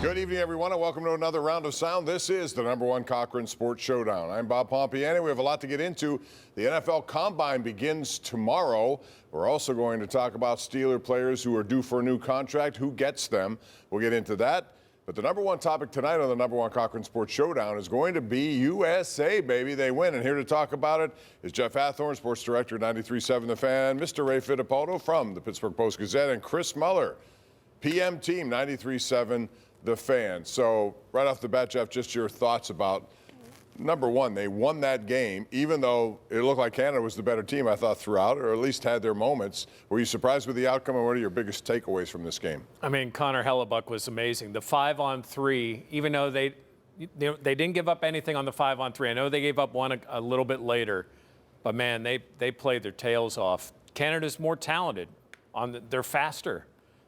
Good evening, everyone, and welcome to another round of sound. This is the #1 Cochran Sports Showdown. I'm Bob Pompeani. We have a lot to get into. The NFL Combine begins tomorrow. We're also going to talk about Steeler players who are due for a new contract, who gets them. We'll get into that. But the #1 topic tonight on the #1 Cochran Sports Showdown is going to be USA, baby. They win. And here to talk about it is Jeff Hathhorn, sports director at 93.7 The Fan, Mr. Ray Fittipaldo from the Pittsburgh Post-Gazette, and Chris Mueller, PM team 93.7 The Fan. So right off the bat, Jeff, just your thoughts about #1. They won that game, even though it looked like Canada was the better team, I thought, throughout, or at least had their moments. Were you surprised with the outcome, and what are your biggest takeaways from this game? I mean, Connor Hellebuck was amazing. The 5-on-3, even though they didn't give up anything on the 5-on-3. I know they gave up one a little bit later, but man, they played their tails off. Canada's more talented. They're faster.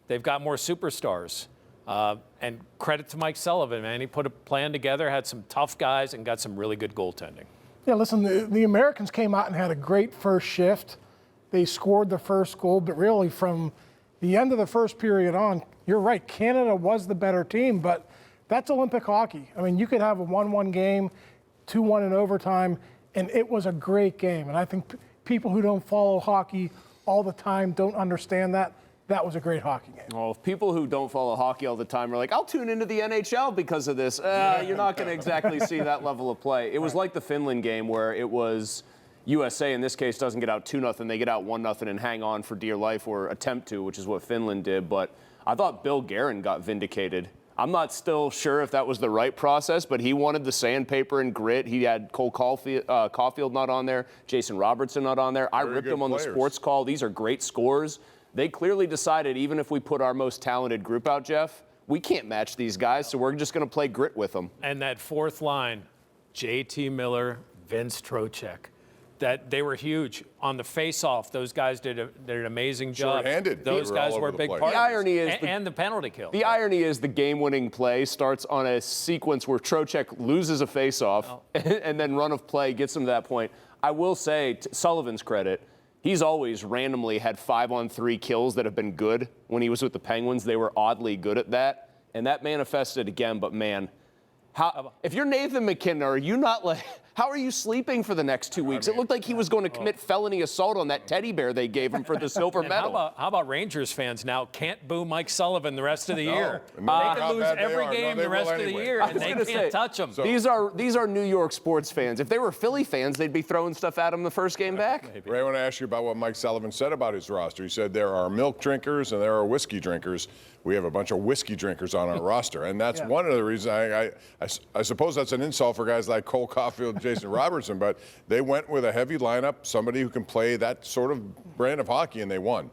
They've got more superstars. And credit to Mike Sullivan, man. He put a plan together, had some tough guys, and got some really good goaltending. Yeah, listen, the Americans came out and had a great first shift. They scored the first goal, but really from the end of the first period on, you're right, Canada was the better team, but that's Olympic hockey. I mean, you could have a 1-1 game, 2-1 in overtime, and it was a great game. And I think people who don't follow hockey all the time don't understand that. That was a great hockey game. Well, if people who don't follow hockey all the time are like, I'll tune into the NHL because of this, you're not going to exactly see that level of play. It was like the Finland game where it was USA, in this case, doesn't get out 2-0. They get out 1-0 and hang on for dear life, or attempt to, which is what Finland did. But I thought Bill Guerin got vindicated. I'm not still sure if that was the right process, but he wanted the sandpaper and grit. He had Cole Caulfield not on there, Jason Robertson not on there. I ripped him on the sports call. These are great scores. They clearly decided, even if we put our most talented group out, Jeff, we can't match these guys, so we're just going to play grit with them. And that fourth line, J.T. Miller, Vince Trocheck, that they were huge. On the face-off, those guys did an amazing job. Short-handed. Those guys were a big part of it. The irony is... And the penalty kill. The irony is the game-winning play starts on a sequence where Trocheck loses a face-off and then run of play gets him to that point. I will say, to Sullivan's credit, he's always randomly had 5-on-3 kills that have been good. When he was with the Penguins, they were oddly good at that. And that manifested again, but man, if you're Nathan McKinnon, are you not like, how are you sleeping for the next 2 weeks? It looked like he was going to commit felony assault on that teddy bear they gave him for the silver medal. How about Rangers fans now can't boo Mike Sullivan the rest of the year? They can lose every game the rest of the year, and they can't touch him. So, these are New York sports fans. If they were Philly fans, they'd be throwing stuff at him the first game back. Ray, I want to ask you about what Mike Sullivan said about his roster. He said there are milk drinkers and there are whiskey drinkers. We have a bunch of whiskey drinkers on our roster, and that's one of the reasons I suppose that's an insult for guys like Cole Caulfield and Jason Robertson, but they went with a heavy lineup, somebody who can play that sort of brand of hockey, and they won.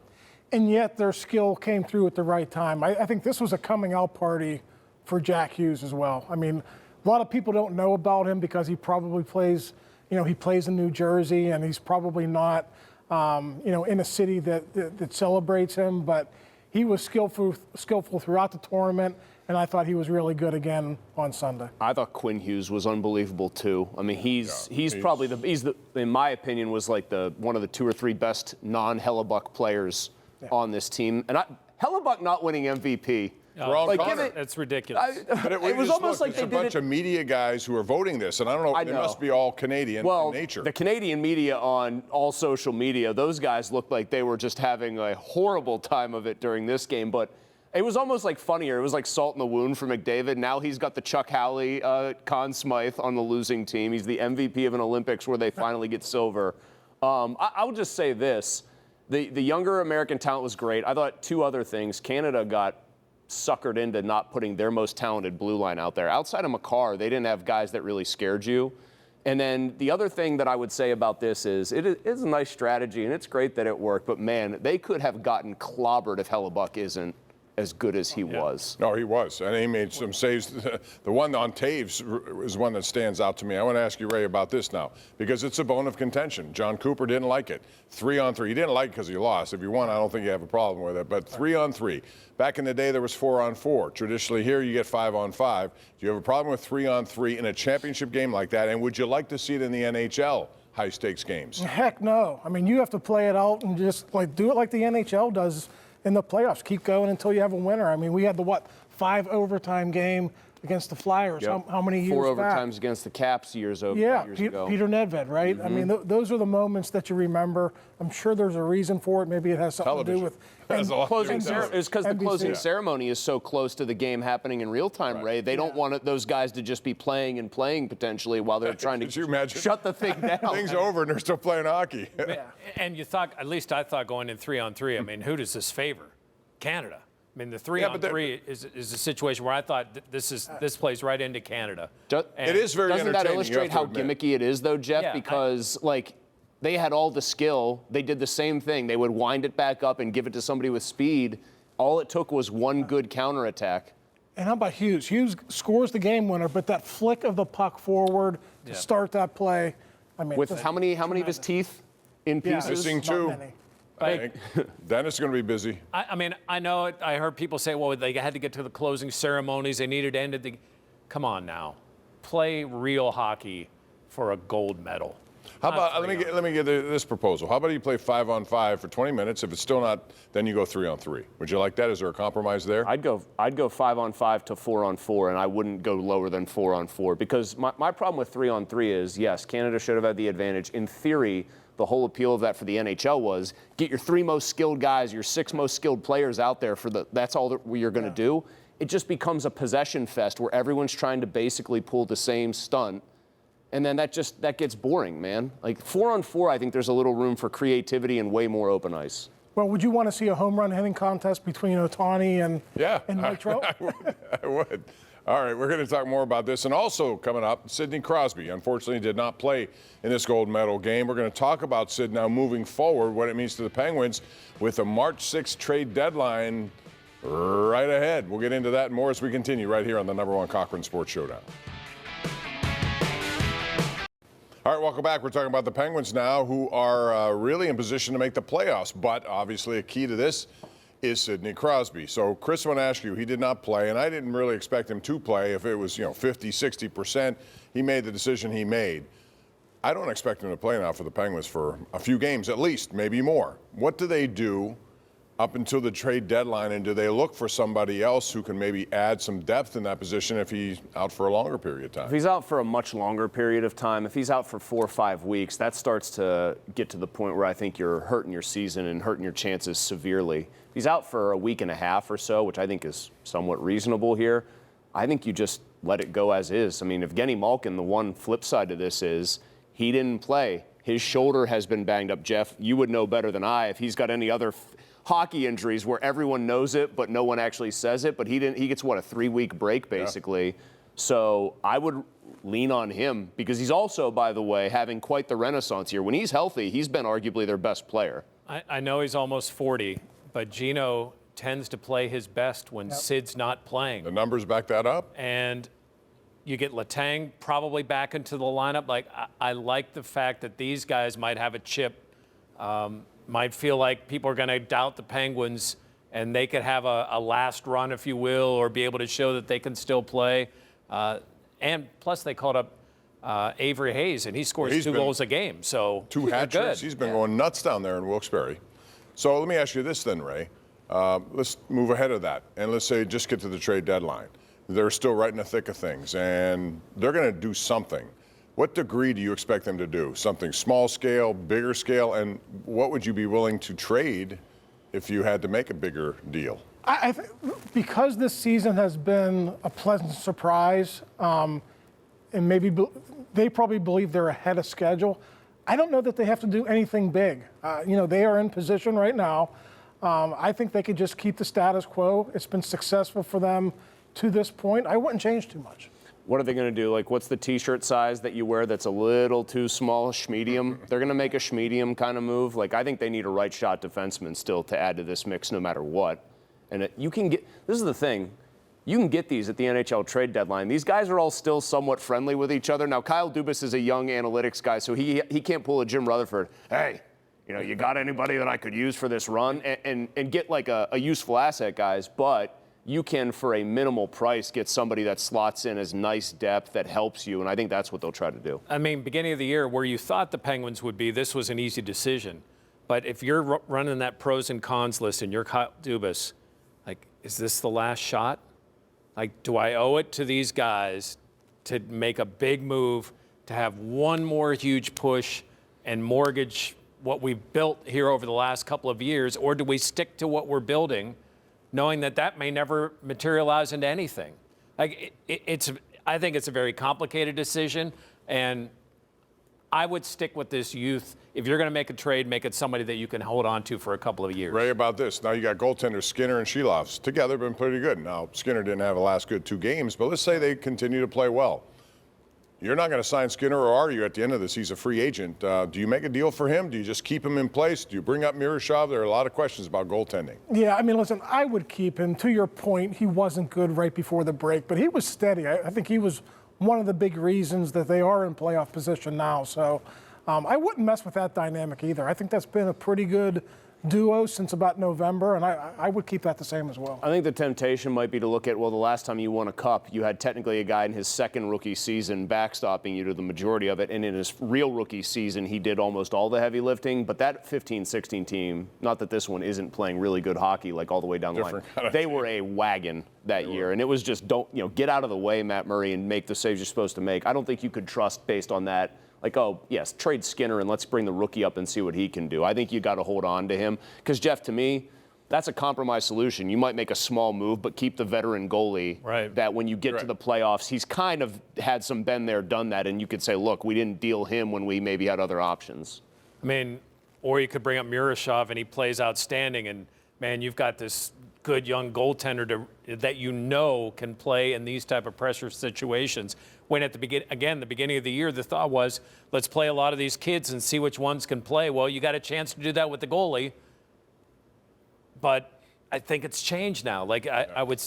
And yet their skill came through at the right time. I think this was a coming out party for Jack Hughes as well. I mean, a lot of people don't know about him because he probably plays, he plays in New Jersey, and he's probably not, in a city that celebrates him, but he was skillful throughout the tournament, and I thought he was really good again on Sunday. I thought Quinn Hughes was unbelievable too. I mean, he's probably in my opinion, was like one of the 2 or 3 best non-Hellebuck players on this team. And Hellebuck not winning MVP. It's ridiculous. But it was almost like there's a bunch of media guys who are voting this, and I don't know, they must be all Canadian in nature. The Canadian media on all social media, those guys looked like they were just having a horrible time of it during this game, but it was almost like funnier. It was like salt in the wound for McDavid. Now he's got the Chuck Howley, Conn Smythe on the losing team. He's the MVP of an Olympics where they finally get silver. I'll just say this. The younger American talent was great. I thought 2 other things. Canada got suckered into not putting their most talented blue line out there. Outside of Makar, they didn't have guys that really scared you. And then the other thing that I would say about this is it is a nice strategy, and it's great that it worked, but man, they could have gotten clobbered if Hellebuck isn't as good as he was. No, he was, and he made some saves. The one on Taves is one that stands out to me. I want to ask you, Ray, about this now, because it's a bone of contention. John Cooper didn't like it. 3-on-3. He didn't like it because he lost. If you won, I don't think you have a problem with it, but 3-on-3. Back in the day, there was 4-on-4. Traditionally here, you get 5-on-5. Do you have a problem with 3-on-3 in a championship game like that, and would you like to see it in the NHL? High-stakes games? Heck no. I mean, you have to play it out and just do it like the NHL does in the playoffs. Keep going until you have a winner. I mean, we had the 5 overtime game against the Flyers. Yep. How many years 4 back? overtimes against the Caps years ago. Peter Nedved, right? I mean, those are the moments that you remember. I'm sure there's a reason for it. Maybe it has something to do with It's because the closing NBC. ceremony is so close to the game happening in real time, Ray. They don't want those guys to just be playing potentially while they're trying Could you to imagine? shut the thing down. Thing's over and they're still playing hockey. And you thought, at least I thought going in 3-on-3, I mean, who does this favor? Canada. I mean, the 3-on-3 is a situation where I thought this plays right into Canada. It is very Doesn't that entertaining, illustrate how gimmicky it is, though, Jeff? Yeah, because, they had all the skill. They did the same thing. They would wind it back up and give it to somebody with speed. All it took was one good counterattack. And how about Hughes? Hughes scores the game winner, but that flick of the puck forward to start that play. I mean, With how many of his teeth in pieces? Missing not 2. many. I think Dennis is going to be busy. I mean, I know it. I heard people say, well, they had to get to the closing ceremonies. They needed to end it. Come on now. Play real hockey for a gold medal. How about let me get this proposal. How about you play 5-on-5 for 20 minutes? If it's still not, then you go 3-on-3. Would you like that? Is there a compromise there? I'd go 5-on-5 to 4-on-4, and I wouldn't go lower than 4-on-4 because my problem with 3-on-3 is, yes, Canada should have had the advantage. In theory, the whole appeal of that for the NHL was get your 3 most skilled guys, your 6 most skilled players out there that's all that you're going to do. It just becomes a possession fest where everyone's trying to basically pull the same stunt. And then that gets boring, man. 4-on-4, I think there's a little room for creativity and way more open ice. Well, would you want to see a home run hitting contest between Ohtani and Nitro? I would. All right, we're going to talk more about this. And also coming up, Sidney Crosby, unfortunately, did not play in this gold medal game. We're going to talk about Sid now moving forward, what it means to the Penguins with a March 6th trade deadline right ahead. We'll get into that and more as we continue right here on the #1 Cochran Sports Showdown. All right, welcome back. We're talking about the Penguins now, who are really in position to make the playoffs. But obviously a key to this is Sidney Crosby. So Chris, I want to ask you, he did not play, and I didn't really expect him to play. If it was 50, 60%, he made the decision he made. I don't expect him to play now for the Penguins for a few games at least, maybe more. What do they do up until the trade deadline, and do they look for somebody else who can maybe add some depth in that position if he's out for a longer period of time? If he's out for a much longer period of time, if he's out for 4 or 5 weeks, that starts to get to the point where I think you're hurting your season and hurting your chances severely. If he's out for a week and a half or so, which I think is somewhat reasonable here, I think you just let it go as is. I mean, Evgeny Malkin, the one flip side of this is he didn't play. His shoulder has been banged up. Jeff, you would know better than I if he's got any other hockey injuries where everyone knows it but no one actually says it, but he gets a 3-week break basically. Yeah. So I would lean on him because he's also, by the way, having quite the renaissance here. When he's healthy, he's been arguably their best player. I know he's almost 40, but Gino tends to play his best when Sid's not playing. The numbers back that up. And you get Letang probably back into the lineup. I like the fact that these guys might have a chip. Might feel like people are going to doubt the Penguins and they could have a last run, if you will, or be able to show that they can still play. And plus they called up Avery Hayes, and he scores 2 goals a game. So 2 hat tricks. He's been going nuts down there in Wilkes-Barre. So let me ask you this then, Ray. Let's move ahead of that, and let's say just get to the trade deadline. They're still right in the thick of things, and they're going to do something. What degree do you expect them to do? Something small scale, bigger scale, and what would you be willing to trade if you had to make a bigger deal? I think because this season has been a pleasant surprise, and maybe they probably believe they're ahead of schedule. I don't know that they have to do anything big. They are in position right now. I think they could just keep the status quo. It's been successful for them to this point. I wouldn't change too much. What are they going to do? What's the T-shirt size that you wear that's a little too small, schmedium? They're going to make a schmedium kind of move. I think they need a right shot defenseman still to add to this mix no matter what. And you can get, this is the thing, you can get these at the NHL trade deadline. These guys are all still somewhat friendly with each other. Now, Kyle Dubas is a young analytics guy, so he can't pull a Jim Rutherford. Hey, you got anybody that I could use for this run? And get a useful asset, guys, but you can, for a minimal price, get somebody that slots in as nice depth that helps you, and I think that's what they'll try to do. I mean, beginning of the year, where you thought the Penguins would be, this was an easy decision. But if you're running that pros and cons list and you're Kyle Dubas, like, is this the last shot? Like, do I owe it to these guys to make a big move, to have one more huge push and mortgage what we've built here over the last couple of years, or do we stick to what we're building, knowing that that may never materialize into anything? Like, I think it's a very complicated decision, and I would stick with this youth. If you're going to make a trade, make it somebody that you can hold on to for a couple of years. Ray, about this. Now you got goaltenders Skinner and Sheloffs together, been pretty good. Now Skinner didn't have a last good 2 games, but let's say they continue to play well. You're not going to sign Skinner, or are you? At the end of this, he's a free agent. Do you make a deal for him? Do you just keep him in place? Do you bring up Miroshov? There are a lot of questions about goaltending. Yeah, I mean, listen, I would keep him. To your point, he wasn't good right before the break, but he was steady. I think he was one of the big reasons that they are in playoff position now. So I wouldn't mess with that dynamic either. I think that's been a pretty good duo since about November, and I would keep that the same as well. I think the temptation might be to look at, well, the last time you won a cup, you had technically a guy in his second rookie season backstopping you to the majority of it, and in his real rookie season, he did almost all the heavy lifting. But that 15-16 team, not that this one isn't playing really good hockey, like all the way down the line, they were a wagon that year, and it was just, get out of the way, Matt Murray, and make the saves you're supposed to make. I don't think you could trust based on that. Like, oh, yes, trade Skinner and let's bring the rookie up and see what he can do. I think you got to hold on to him. Because, Jeff, to me, that's a compromise solution. You might make a small move, but keep the veteran goalie. Right. That when you get to the playoffs, he's kind of had some been there, done that, and you could say, look, we didn't deal him when we maybe had other options. I mean, or you could bring up Miroshov and he plays outstanding, and, man, you've got this good young goaltender that can play in these type of pressure situations. When at the beginning of the year, the thought was, let's play a lot of these kids and see which ones can play. Well, you got a chance to do that with the goalie, but I think it's changed now. Like I would.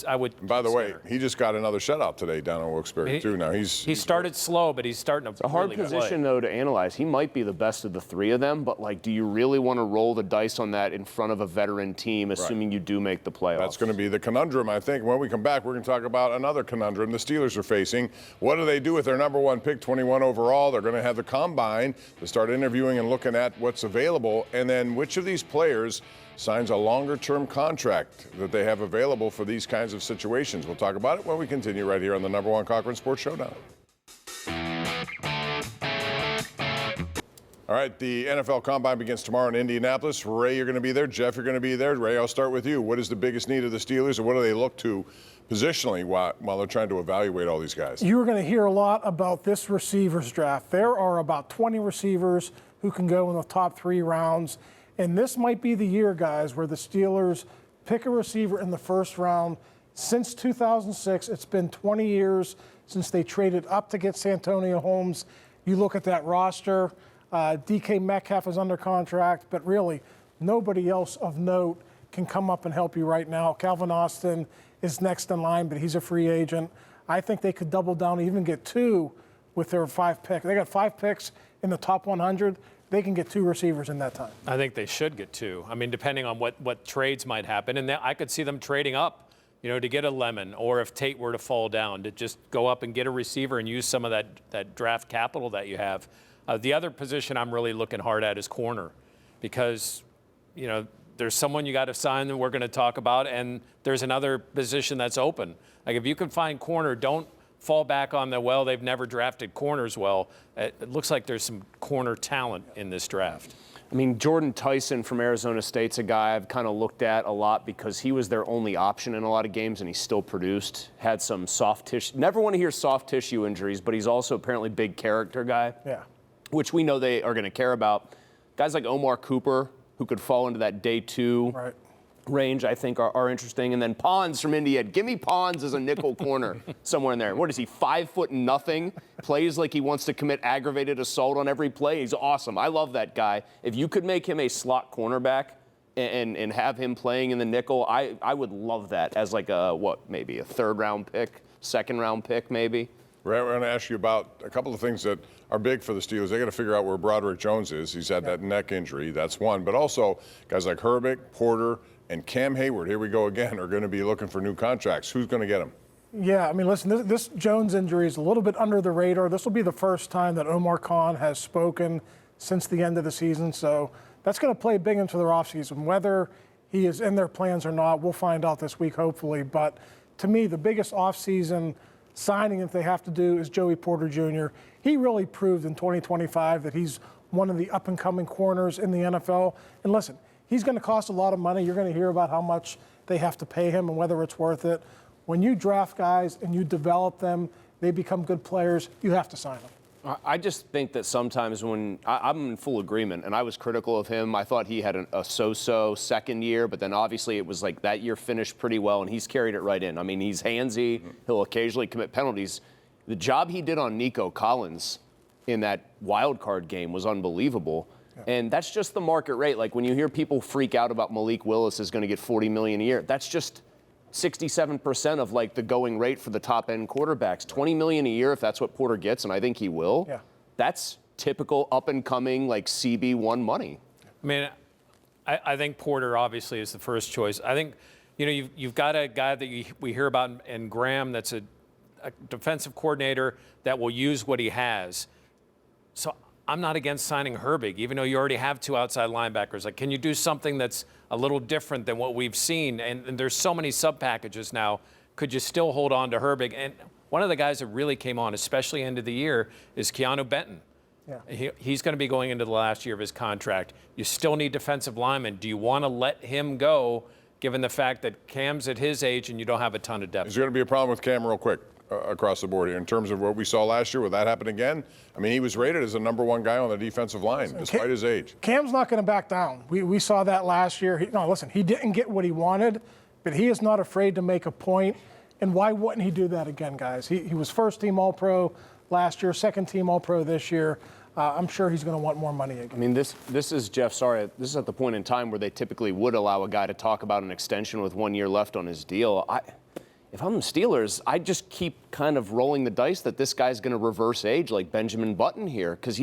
By the way, he just got another shutout today down in Wilkes-Barre too. Now he started slow, but he's starting to. It's a hard position though to analyze. He might be the best of the 3 of them, but like, do you really want to roll the dice on that in front of a veteran team, assuming you do make the playoffs? That's going to be the conundrum, I think. When we come back, we're going to talk about another conundrum the Steelers are facing. What do they do with their number 1 pick, 21 overall? They're going to have the combine to start interviewing and looking at what's available, and then which of these players signs a longer-term contract that they have available for these kinds of situations. We'll talk about it when we continue right here on the number 1 Cochran Sports Showdown. All right, the NFL Combine begins tomorrow in Indianapolis. Ray, you're going to be there. Jeff, you're going to be there. Ray, I'll start with you. What is the biggest need of the Steelers, and what do they look to positionally while they're trying to evaluate all these guys? You're going to hear a lot about this receivers draft. There are about 20 receivers who can go in the top 3 rounds. And this might be the year, guys, where the Steelers pick a receiver in the first round. Since 2006, it's been 20 years since they traded up to get Santonio Holmes. You look at that roster, DK Metcalf is under contract, but really nobody else of note can come up and help you right now. Calvin Austin is next in line, but he's a free agent. I think they could double down and even get 2 with their 5 picks. They got 5 picks in the top 100. They can get 2 receivers in that time. I think they should get 2. I mean, depending on what trades might happen. And I could see them trading up, to get a Lemon, or if Tate were to fall down, to just go up and get a receiver and use some of that draft capital that you have. The other position I'm really looking hard at is corner, because, there's someone you got to sign that we're going to talk about, and there's another position that's open. Like, if you can find corner, don't fall back on they've never drafted corners well. It looks like there's some corner talent in this draft. I mean, Jordan Tyson from Arizona State's a guy I've kind of looked at a lot because he was their only option in a lot of games and he still produced. Had some soft tissue. Never want to hear soft tissue injuries, but he's also apparently a big character guy. Yeah. Which we know they are going to care about. Guys like Omar Cooper, who could fall into that day 2 range, I think are interesting. And then Pons from India. Give me Pons as a nickel corner somewhere in there. What is he, 5'0", plays like he wants to commit aggravated assault on every play. He's awesome. I love that guy. If you could make him a slot cornerback and have him playing in the nickel, I would love that as like maybe a 3rd round pick, 2nd round pick maybe. We're going to ask you about a couple of things that are big for the Steelers. They got to figure out where Broderick Jones is. He's had that neck injury. That's one. But also guys like Herbig, Porter, and Cam Hayward, here we go again, are going to be looking for new contracts. Who's going to get them? Yeah, I mean, listen, this Jones injury is a little bit under the radar. This will be the first time that Omar Khan has spoken since the end of the season. So that's going to play big into their offseason. Whether he is in their plans or not, we'll find out this week, hopefully. But to me, the biggest offseason signing that they have to do is Joey Porter Jr. He really proved in 2025 that he's one of the up-and-coming corners in the NFL. And listen, he's going to cost a lot of money. You're going to hear about how much they have to pay him and whether it's worth it. When you draft guys and you develop them, they become good players, you have to sign them. I just think that sometimes when I'm in full agreement, and I was critical of him. I thought he had a so-so second year, but then obviously it was like that year finished pretty well, and he's carried it right in. I mean, he's handsy. He'll occasionally commit penalties. The job he did on Nico Collins in that wild card game was unbelievable. Yeah. And that's just the market rate. Like when you hear people freak out about Malik Willis is going to get $40 million a year, that's just 67% of like the going rate for the top end quarterbacks. $20 million a year if that's what Porter gets, and I think he will. Yeah. That's typical up and coming like CB1 money. I mean, I think Porter obviously is the first choice. I think, you know, you've got a guy that we hear about in Graham that's a defensive coordinator that will use what he has. So I'm not against signing Herbig, even though you already have two outside linebackers. Like, can you do something that's a little different than what we've seen? And there's so many sub packages now. Could you still hold on to Herbig? And one of the guys that really came on, especially end of the year, is Keanu Benton. Yeah. He's going to be going into the last year of his contract. You still need defensive linemen. Do you want to let him go, given the fact that Cam's at his age and you don't have a ton of depth? Is there going to be a problem with Cam real quick across the board here in terms of what we saw last year? Will that happen again? I mean, he was rated as the #1 guy on the defensive line despite his age. Cam's not going to back down. We saw that last year. He didn't get what he wanted, but he is not afraid to make a point. And why wouldn't he do that again, guys? He was first-team All-Pro last year, second-team All-Pro this year. I'm sure he's going to want more money again. I mean, this is, Jeff, sorry, this is at the point in time where they typically would allow a guy to talk about an extension with 1 year left on his deal. If I'm the Steelers, I just keep kind of rolling the dice that this guy's going to reverse age like Benjamin Button here, because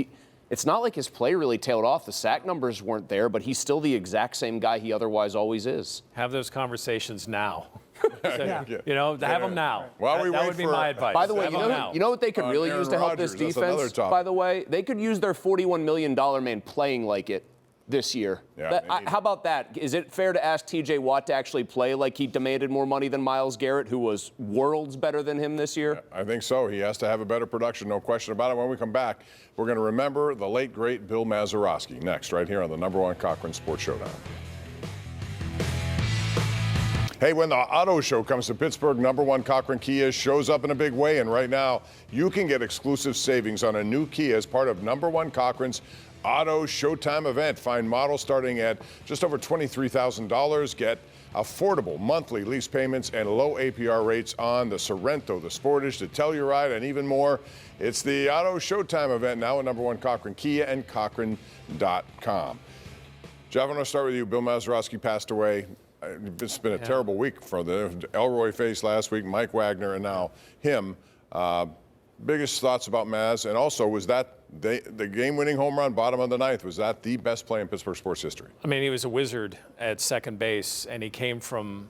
it's not like his play really tailed off. The sack numbers weren't there, but he's still the exact same guy he otherwise always is. Have those conversations now. Yeah. You know, have them now. While we that wait would be for- my advice. By the way, Have you know what they could really Aaron use to help this Rodgers, that's another defense, topic. by the way? They could use their $41 million man playing like it this year. Yeah, How about that? Is it fair to ask T.J. Watt to actually play like he demanded more money than Myles Garrett, who was worlds better than him this year? I think so. He has to have a better production, no question about it. When we come back, we're going to remember the late, great Bill Mazeroski next, right here on the #1 Cochran Sports Showdown. Hey, when the auto show comes to Pittsburgh, #1 Cochran Kia shows up in a big way. And right now, you can get exclusive savings on a new Kia as part of #1 Cochran's Auto Showtime event. Find models starting at just over $23,000. Get affordable monthly lease payments and low APR rates on the Sorrento, the Sportage, the Telluride, and even more. It's the Auto Showtime event now at #1 Cochran Kia and Cochran.com. Jeff, I'm going to start with you. Bill Mazeroski passed away. It's been a terrible week for the Elroy face last week, Mike Wagner, and now him. Biggest thoughts about Maz, and also was that the game-winning home run, bottom of the ninth, was that the best play in Pittsburgh sports history? I mean, he was a wizard at second base, and he came from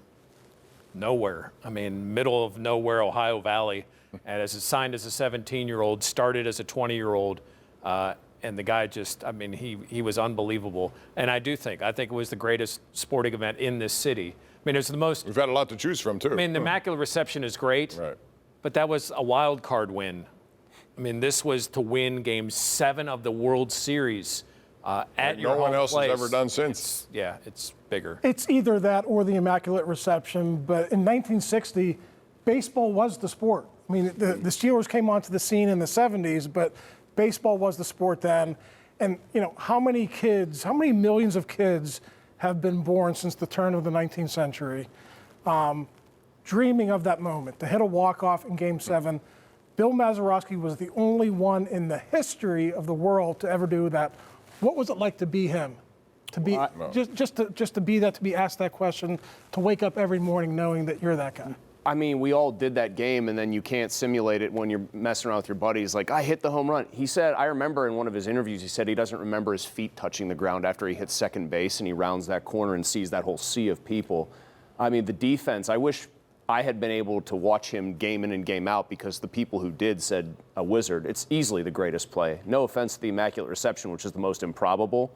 nowhere. I mean, middle of nowhere, Ohio Valley, and signed as a 17-year-old, started as a 20-year-old, and the guy just, I mean, he was unbelievable. And I think it was the greatest sporting event in this city. I mean, it was the most. We've had a lot to choose from, too. I mean, the Immaculate Reception is great, right, but that was a wild card win. I mean, this was to win Game 7 of the World Series at your home place. No one else has ever done since. It's bigger. It's either that or the Immaculate Reception, but in 1960, baseball was the sport. I mean, the Steelers came onto the scene in the 70s, but baseball was the sport then. And, you know, how many millions of kids have been born since the turn of the 19th century dreaming of that moment, to hit a walk-off in Game 7. Bill Mazeroski was the only one in the history of the world to ever do that. What was it like to be him? To be just to be that, to be asked that question, to wake up every morning knowing that you're that guy. I mean, we all did that game, and then you can't simulate it when you're messing around with your buddies. Like, I hit the home run. He said, I remember in one of his interviews, he said he doesn't remember his feet touching the ground after he hits second base and he rounds that corner and sees that whole sea of people. I mean, the defense, I wish I had been able to watch him game in and game out, because the people who did said a wizard. It's easily the greatest play. No offense to the Immaculate Reception, which is the most improbable.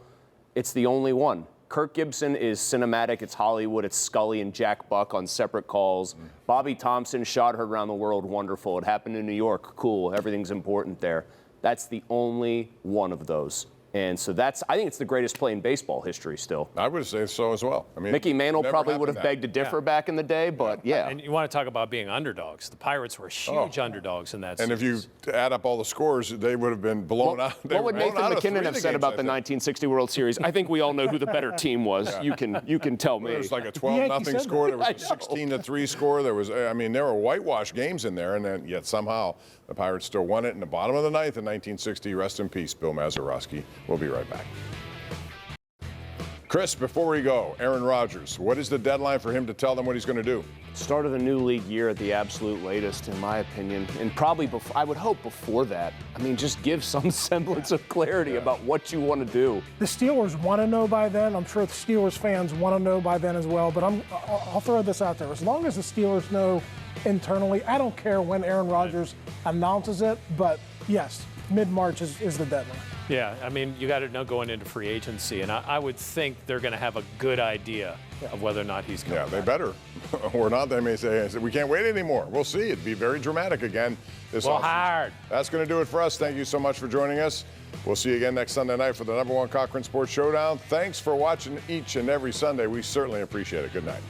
It's the only one. Kirk Gibson is cinematic. It's Hollywood. It's Scully and Jack Buck on separate calls. Bobby Thompson, shot heard around the world, wonderful. It happened in New York, cool. Everything's important there. That's the only one of those. And so I think it's the greatest play in baseball history still. I would say so as well. I mean, Mickey Mantle never probably would happened have that. begged to differ back in the day, but yeah. And you want to talk about being underdogs. The Pirates were huge underdogs in that And if series. you add up all the scores, they would have been blown out. They What would were blown Nathan out of three McKinnon of have the said games, about I the think. 1960 World Series? I think we all know who the better team was. You can tell me. There was like a Yankees 12-0 said score. There that. was a 16-3 score. There was, I mean, there were whitewash games in there, and then yet somehow the Pirates still won it in the bottom of the ninth in 1960. Rest in peace, Bill Mazeroski. We'll be right back. Chris, before we go, Aaron Rodgers, what is the deadline for him to tell them what he's going to do? Start of the new league year at the absolute latest, in my opinion. And probably, I would hope before that. I mean, just give some semblance of clarity about what you want to do. The Steelers want to know by then. I'm sure the Steelers fans want to know by then as well. But I'll throw this out there. As long as the Steelers know internally, I don't care when Aaron Rodgers announces it. But yes, mid-March is the deadline. Yeah, I mean, you got to know going into free agency, and I would think they're going to have a good idea of whether or not he's coming Yeah, they back. better. Or not, they may say, we can't wait anymore. We'll see. It'd be very dramatic again this Well, offseason. hard. That's going to do it for us. Thank you so much for joining us. We'll see you again next Sunday night for the #1 Cochran Sports Showdown. Thanks for watching each and every Sunday. We certainly appreciate it. Good night.